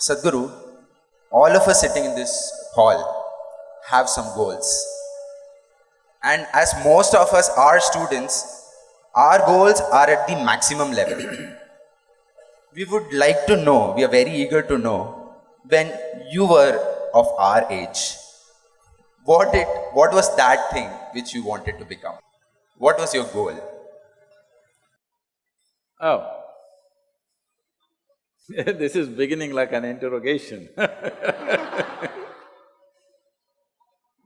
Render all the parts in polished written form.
Sadhguru, all of us sitting in this hall have some goals. And as most of us are students, our goals are at the maximum level. We would like to know, we are very eager to know, when you were of our age, what was that thing which you wanted to become? What was your goal? Oh, this is beginning like an interrogation.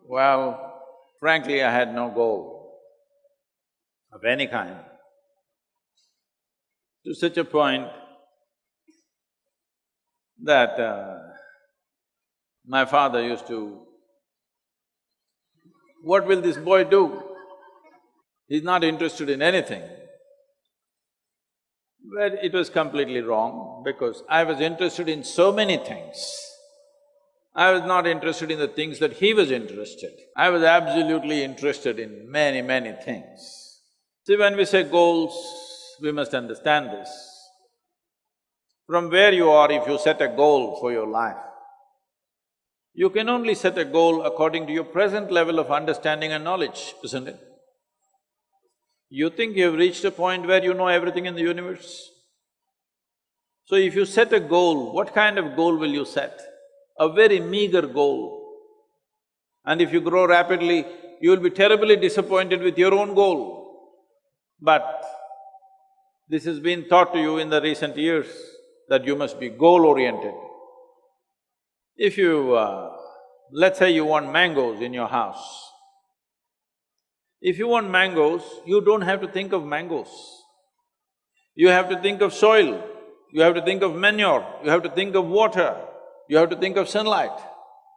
Well, frankly, I had no goal of any kind. To such a point that my father used to, "What will this boy do? He's not interested in anything." But it was completely wrong because I was interested in so many things. I was not interested in the things that he was interested. I was absolutely interested in many, many things. See, when we say goals, we must understand this. From where you are, if you set a goal for your life, you can only set a goal according to your present level of understanding and knowledge, isn't it? You think you've reached a point where you know everything in the universe? So if you set a goal, what kind of goal will you set? A very meager goal. And if you grow rapidly, you will be terribly disappointed with your own goal. But this has been taught to you in the recent years that you must be goal-oriented. If you… let's say you want mangoes in your house. If you want mangoes, you don't have to think of mangoes. You have to think of soil, you have to think of manure, you have to think of water, you have to think of sunlight.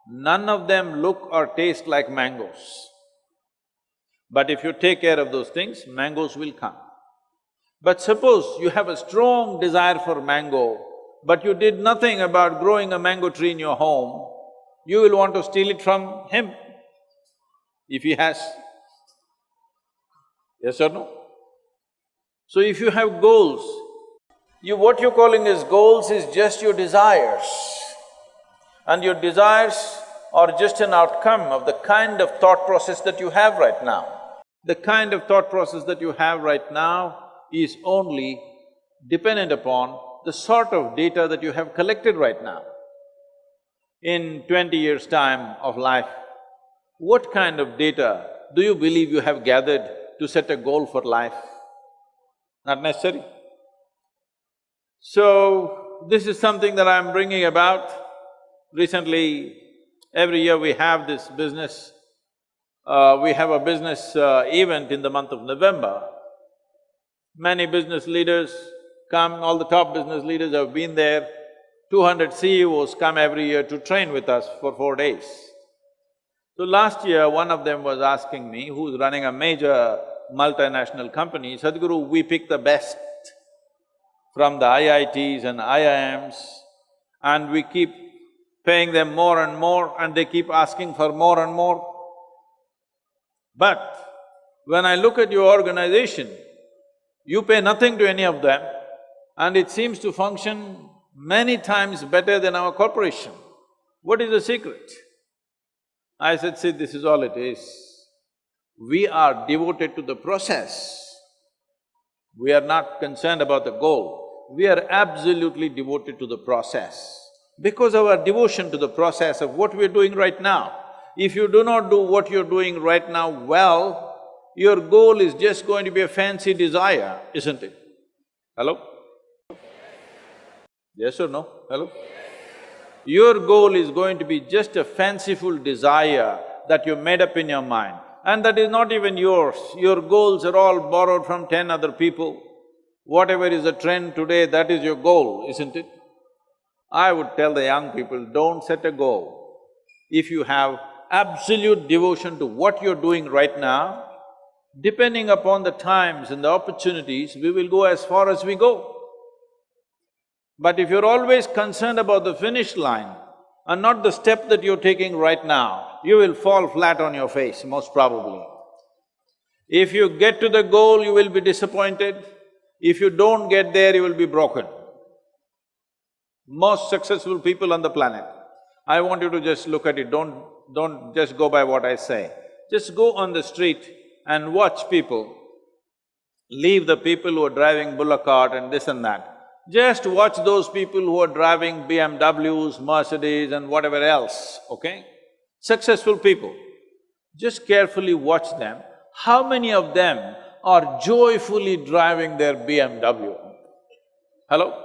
None of them look or taste like mangoes. But if you take care of those things, mangoes will come. But suppose you have a strong desire for mango, but you did nothing about growing a mango tree in your home, you will want to steal it from him, if he has. Yes or no? So if you have goals, what you're calling as goals is just your desires. And your desires are just an outcome of the kind of thought process that you have right now. The kind of thought process that you have right now is only dependent upon the sort of data that you have collected right now. In 20 years' time of life, what kind of data do you believe you have gathered to set a goal for life? Not necessary. So, this is something that I'm bringing about. Recently, every year we have this business, we have a business event in the month of November. Many business leaders come, all the top business leaders have been there. 200 CEOs come every year to train with us for 4 days. So last year, one of them was asking me, who's running a major multinational company, "Sadhguru, we pick the best from the IITs and IIMs and we keep paying them more and more and they keep asking for more and more. But when I look at your organization, you pay nothing to any of them and it seems to function many times better than our corporation. What is the secret?" I said, "See, this is all it is. We are devoted to the process. We are not concerned about the goal. We are absolutely devoted to the process. Because of our devotion to the process of what we're doing right now, if you do not do what you're doing right now well, your goal is just going to be a fancy desire, isn't it? Hello? Yes or no? Hello? Your goal is going to be just a fanciful desire that you made up in your mind, and that is not even yours. Your goals are all borrowed from 10 other people. Whatever is the trend today, that is your goal, isn't it? I would tell the young people, don't set a goal. If you have absolute devotion to what you're doing right now, depending upon the times and the opportunities, we will go as far as we go. But if you're always concerned about the finish line and not the step that you're taking right now, you will fall flat on your face, most probably. If you get to the goal, you will be disappointed. If you don't get there, you will be broken. Most successful people on the planet. I want you to just look at it, don't just go by what I say. Just go on the street and watch people. Leave the people who are driving bullock cart and this and that. Just watch those people who are driving BMWs, Mercedes and whatever else, okay? Successful people. Just carefully watch them. How many of them are joyfully driving their BMW? Hello?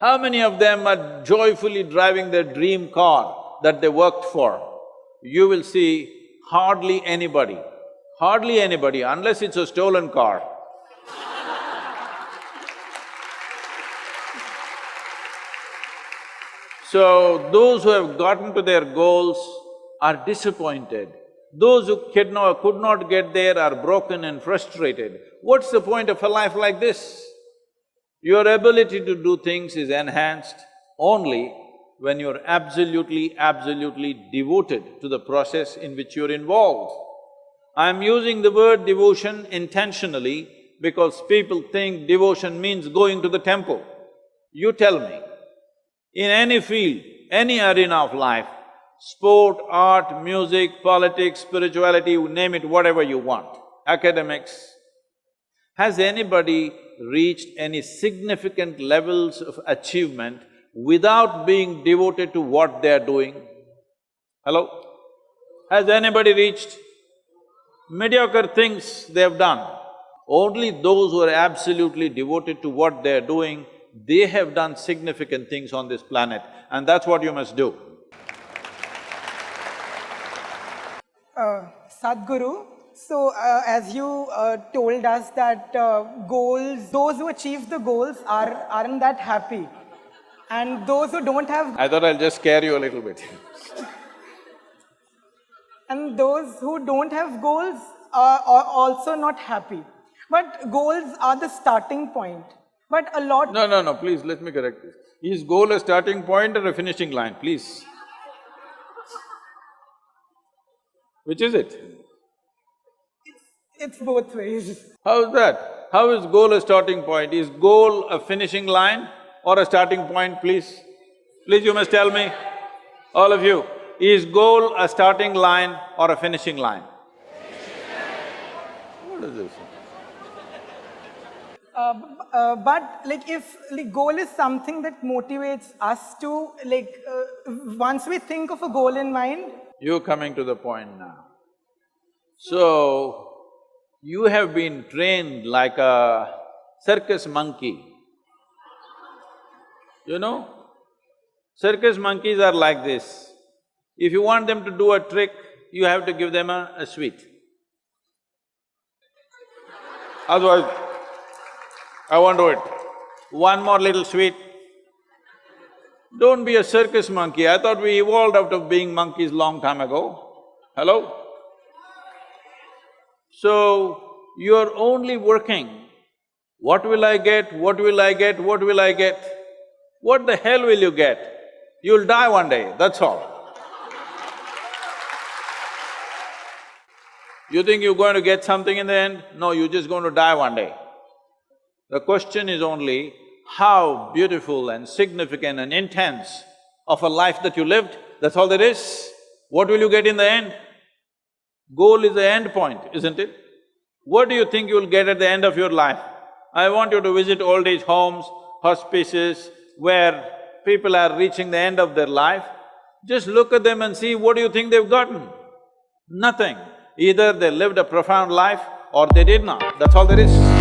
How many of them are joyfully driving their dream car that they worked for? You will see hardly anybody, unless it's a stolen car. So, those who have gotten to their goals are disappointed. Those who could not get there are broken and frustrated. What's the point of a life like this? Your ability to do things is enhanced only when you're absolutely devoted to the process in which you're involved. I'm using the word devotion intentionally because people think devotion means going to the temple. You tell me, in any field, any arena of life, sport, art, music, politics, spirituality, name it whatever you want, academics, has anybody reached any significant levels of achievement without being devoted to what they are doing? Hello? Has anybody reached? Mediocre things they have done. Only those who are absolutely devoted to what they are doing, they have done significant things on this planet, and that's what you must do. Sadhguru, so as you told us that goals, those who achieve the goals aren't that happy, and those who don't have… I thought I'll just scare you a little bit. And those who don't have goals are also not happy. But goals are the starting point. But a lot… No, please let me correct this. Is goal a starting point or a finishing line, please? Which is it? It's both ways. How is that? How is goal a starting point? Is goal a finishing line or a starting point, please? Please, you must tell me, all of you, is goal a starting line or a finishing line? What is this? But like if goal is something that motivates us to once we think of a goal in mind… You're coming to the point now. So, you have been trained like a circus monkey. You know? Circus monkeys are like this. If you want them to do a trick, you have to give them a sweet. Otherwise, I won't do it. One more little sweet. Don't be a circus monkey. I thought we evolved out of being monkeys long time ago. Hello? So, you're only working, what will I get, what will I get, what will I get? What the hell will you get? You'll die one day, that's all. You think you're going to get something in the end? No, you're just going to die one day. The question is only how beautiful and significant and intense of a life that you lived, that's all there is. What will you get in the end? Goal is the end point, isn't it? What do you think you'll get at the end of your life? I want you to visit old age homes, hospices, where people are reaching the end of their life. Just look at them and see what do you think they've gotten? Nothing. Either they lived a profound life or they did not, that's all there is.